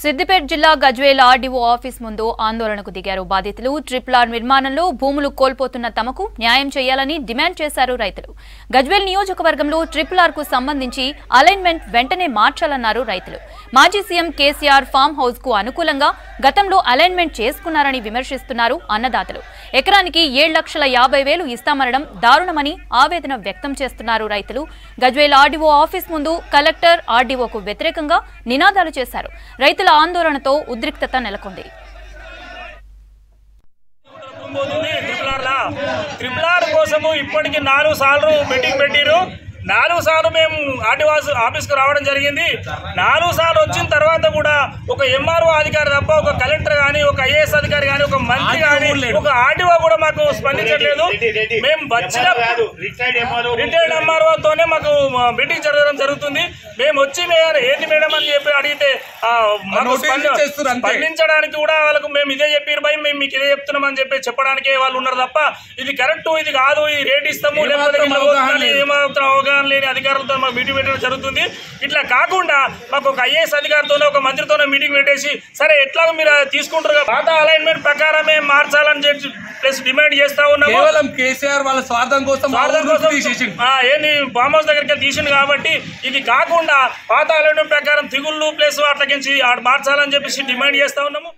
సిద్దిపేట జిల్లా Gajwel RDO office ముందు ఆందోళనకు దిగారు బాధితులు. ట్రిపుల్ నిర్మాణంలో భూములు కోల్పోతున్న తమకు న్యాయం చేయాలని డిమాండ్ చేశారు రైతులు. గజ్వేల్ నియోజకవర్గంలో ట్రిపుల్ కు సంబంధించి అలైన్మెంట్ వెంటనే మార్చాలన్నారు రైతులు. మాజీ సీఎం కేసీఆర్ ఫామ్ హౌస్ కు అనుకూలంగా గతంలో అలైన్మెంట్ చేసుకున్నారని విమర్శిస్తున్నారు అన్నదాతలు. ఎకరానికి 7,50,000 ఇస్తామనడం దారుణమని ఆవేదన వ్యక్తం చేస్తున్నారు రైతులు. గజ్వేల్ ఆర్డీఓ ఆఫీస్ ముందు కలెక్టర్ ఆర్డీఓకు వ్యతిరేకంగా నినాదాలు చేశారు. రైతుల ఆందోళనతో ఉద్రిక్తత నెలకొంది. ట్రిపుల్ ఆర్ కోసము ఇప్పటికి 4 సార్లు మీటింగ్ పెట్టిరు. 4 సార్లు మేము ఆర్డీఓ ఆఫీస్కు రావడం జరిగింది. 4 సార్లు వచ్చిన తర్వాత కూడా ఒక ఎంఆర్ఓ అధికారి తప్ప ఒక కలెక్టర్ కానీ, ఒక ఐఏఎస్ అధికారి కానీ, ఒక మంత్రి కానీ, ఒక ఆర్డీఓ కూడా మాకు స్పందించట్లేదు. మేము వచ్చిన రిటైర్డ్ ఎంఆర్ఓతోనే మాకు మీటింగ్ జరగడం జరుగుతుంది. మేము వచ్చి ఏంటి మేడం అని చెప్పి అడిగితే స్పందించడానికి కూడా వాళ్ళకు మేము ఇదే చెప్పారు భయ్, మేము మీకు ఇదే చెప్తున్నామని చెప్పి చెప్పడానికే వాళ్ళు ఉన్నారు తప్ప ఇది కరెక్ట్ ఇది కాదు, ఈ రేట్ ఇస్తాము లేకపోతే ఏమవుతున్నాం అవగాహన లేని అధికారులతో మాకు మీటింగ్ పెట్టడం జరుగుతుంది. ఇట్లా కాకుండా మాకు ఒక ఐఏఎస్ అధికారితోనే ఒక మంత్రితోనే మీటింగ్ పెట్టేసి సరే ఎట్లాగో మీరు తీసుకుంటారు పాత అలైన్మెంట్ ప్రకారమే మార్చాలని చెప్పి ప్లస్ డిమాండ్ చేస్తా ఉన్నాము. కేవలం కేసీఆర్ వాళ్ళ స్వార్థం కోసం ఏంది ఫామ్ హౌస్ దగ్గరికి తీసిండు కాబట్టి ఇది కాకుండా పాత అలైన్మెంట్ ప్రకారం తిగుళ్ళు ప్లస్ అట్లకించి మార్చాలని చెప్పేసి డిమాండ్ చేస్తా ఉన్నాము.